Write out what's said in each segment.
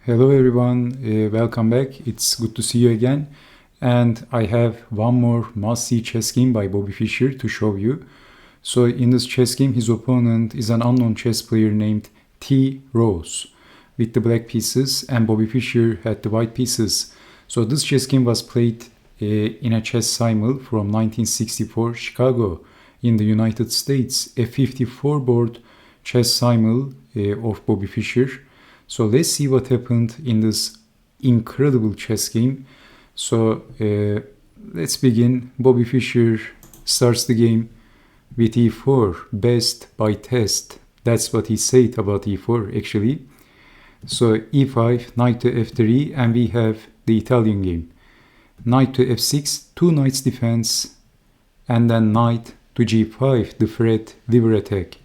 Hello everyone, welcome back. It's good to see you again. And I have one more must-see chess game by Bobby Fischer to show you. So in this chess game, his opponent is an unknown chess player named Rouse with the black pieces, and Bobby Fischer had the white pieces. So this chess game was played in a chess Simul from 1964 Chicago in the United States, a 54 board chess Simul of Bobby Fischer. So let's see what happened in this incredible chess game. So let's begin. Bobby Fischer starts the game with e4, best by test. That's what he said about e4 actually. So e5, knight to f3, and we have the Italian game. Knight to f6, two knights defense, and then knight to g5, the threat liver attack.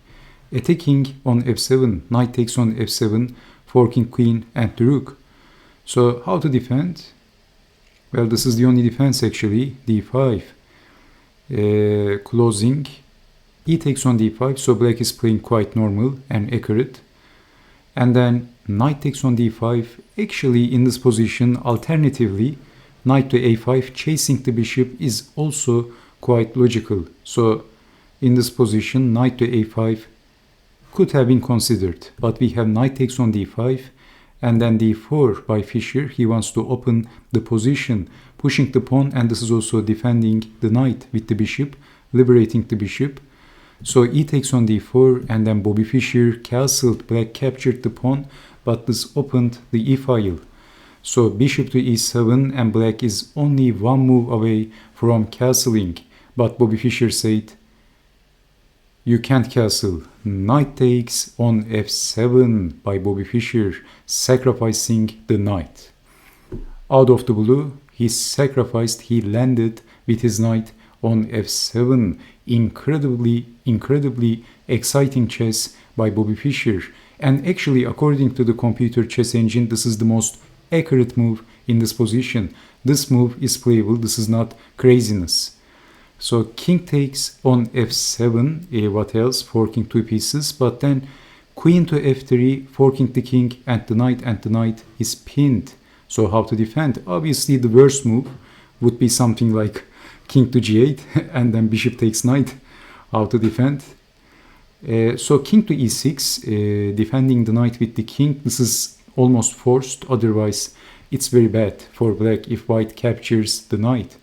Attacking on f7, knight takes on f7, forking queen and the rook. So how to defend? Well, this is the only defense actually. d5, closing, e takes on d5, so black is playing quite normal and accurate. And then knight takes on d5. Actually, in this position, alternatively, knight to a5, chasing the bishop is also quite logical. So in this position, knight to a5 could have been considered, but we have knight takes on d5 and then d4 by Fischer. He wants to open the position, pushing the pawn, and this is also defending the knight with the bishop, liberating the bishop. So e takes on d4, and then Bobby Fischer castled, black captured the pawn, but this opened the e file. So bishop to e7, and black is only one move away from castling, but Bobby Fischer said, you can't castle. Knight takes on f7 by Bobby Fischer, sacrificing the knight. Out of the blue, he landed with his knight on f7. Incredibly exciting chess by Bobby Fischer. And actually, according to the computer chess engine, this is the most accurate move in this position. This move is playable. This is not craziness. So king takes on f7, what else? Forking two pieces, but then queen to f3, forking the king and the knight is pinned. So how to defend? Obviously the worst move would be something like king to g8 and then bishop takes knight. How to defend? So king to e6, defending the knight with the king. This is almost forced, otherwise it's very bad for black if white captures the knight.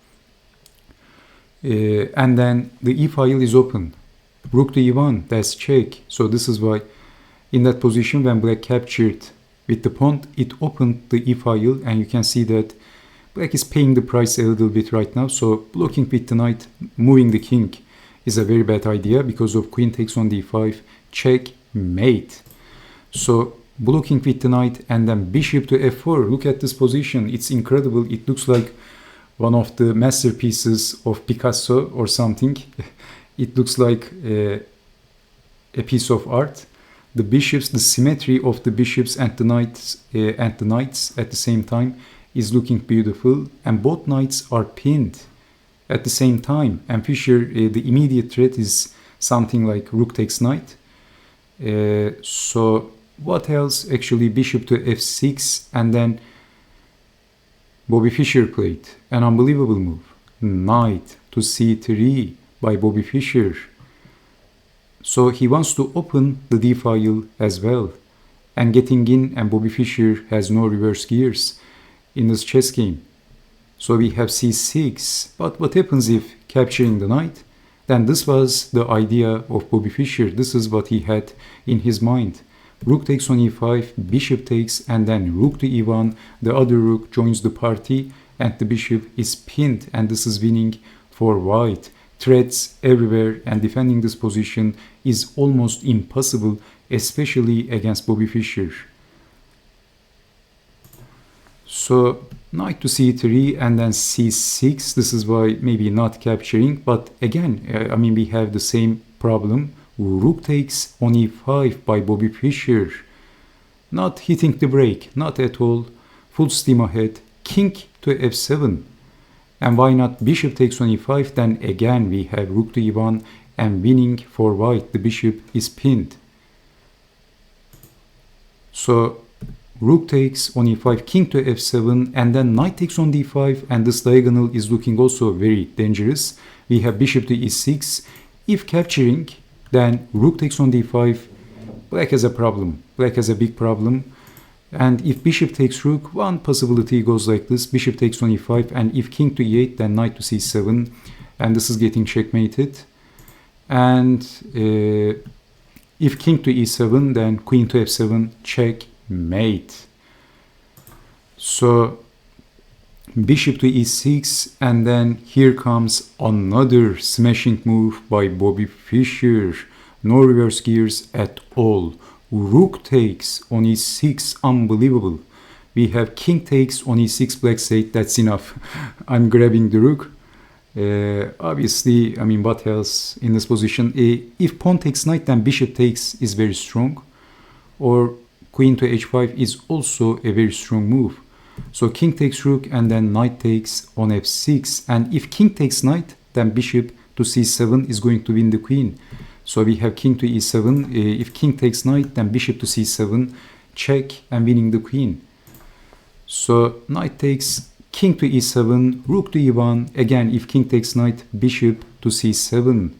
And then the e file is open. Rook to e1, that's check. So this is why in that position when black captured with the pawn, it opened the e file, and you can see that black is paying the price a little bit right now. So blocking with the knight, moving the king is a very bad idea because of queen takes on d5, checkmate. So blocking with the knight and then bishop to f4. Look at this position, it's incredible. It looks like one of the masterpieces of Picasso or something. It looks like a piece of art. The bishops, the symmetry of the bishops and the knights at the same time is looking beautiful, and both knights are pinned at the same time. And Fischer, the immediate threat is something like rook takes knight. So what else? Actually, bishop to f6, and then Bobby Fischer played an unbelievable move. Knight to c3 by Bobby Fischer. So he wants to open the d file as well and getting in, and Bobby Fischer has no reverse gears in this chess game. So we have c6, but what happens if capturing the knight? Then this was the idea of Bobby Fischer. This is what he had in his mind. Rook takes on e5, bishop takes, and then rook to e1. The other rook joins the party, and the bishop is pinned, and this is winning for white. Threats everywhere, and defending this position is almost impossible, especially against Bobby Fischer. So knight to c3 and then c6. This is why maybe not capturing, but again, we have the same problem. Rook takes on e5 by Bobby Fischer. Not hitting the brake, not at all. Full steam ahead. King to f7. And why not bishop takes on e5? Then again we have rook to e1 and winning for white. The bishop is pinned. So rook takes on e5, king to f7, and then knight takes on d5, and this diagonal is looking also very dangerous. We have bishop to e6. If capturing, then rook takes on d5. Black has a problem. Black has a big problem. And if bishop takes rook, one possibility goes like this. Bishop takes on e5, and if king to e8, then knight to c7. And this is getting checkmated. And if king to e7, then queen to f7, checkmate. So bishop to e6, and then here comes another smashing move by Bobby Fischer. No reverse gears at all. Rook takes on e6, unbelievable. We have king takes on e6, black said that's enough. I'm grabbing the rook. Obviously, I mean, what else in this position? If pawn takes knight, then bishop takes is very strong. Or queen to h5 is also a very strong move. So king takes rook, and then knight takes on f6. And if king takes knight, then bishop to c7 is going to win the queen. So we have king to e7. If king takes knight, then bishop to c7, check, and winning the queen. So knight takes king to e7, rook to e1. Again, if king takes knight, bishop to c7.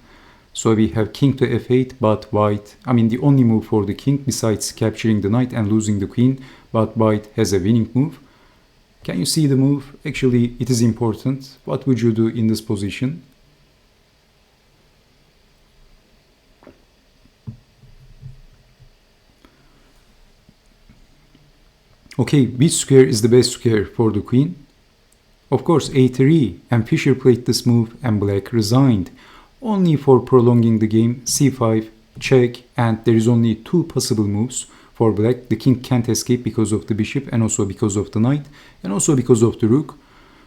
So we have king to f8, but white, I mean the only move for the king besides capturing the knight and losing the queen, but white has a winning move. Can you see the move? Actually, it is important. What would you do in this position? Okay, which square is the best square for the queen? Of course, a3, and Fischer played this move and black resigned. Only for prolonging the game, c5, check, and there is only two possible moves for black. The king can't escape because of the bishop, and also because of the knight, and also because of the rook.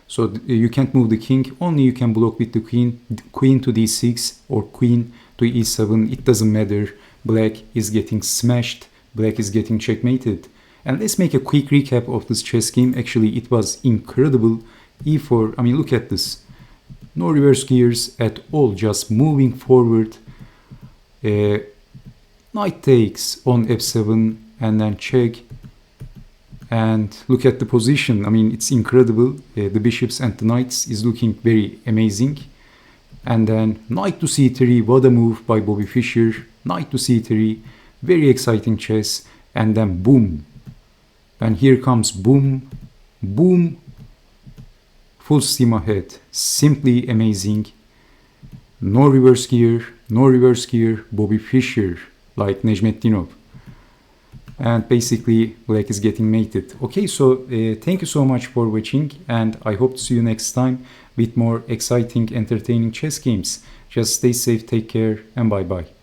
So you can't move the king, only you can block with the queen, queen to d6 or queen to e7, it doesn't matter. Black is getting smashed, black is getting checkmated. And let's make a quick recap of this chess game. Actually, it was incredible. e4, I mean, look at this. No reverse gears at all, just moving forward. Knight takes on f7, and then check. And look at the position. I mean, it's incredible. The bishops and the knights is looking very amazing. And then knight to c3, what a move by Bobby Fischer. Knight to c3, very exciting chess. And then boom. And here comes boom, boom, full steam ahead. Simply amazing. No reverse gear, no reverse gear. Bobby Fischer, like Necmettinov. And basically, black is getting mated. Okay, so thank you so much for watching, and I hope to see you next time with more exciting, entertaining chess games. Just stay safe, take care, and bye-bye.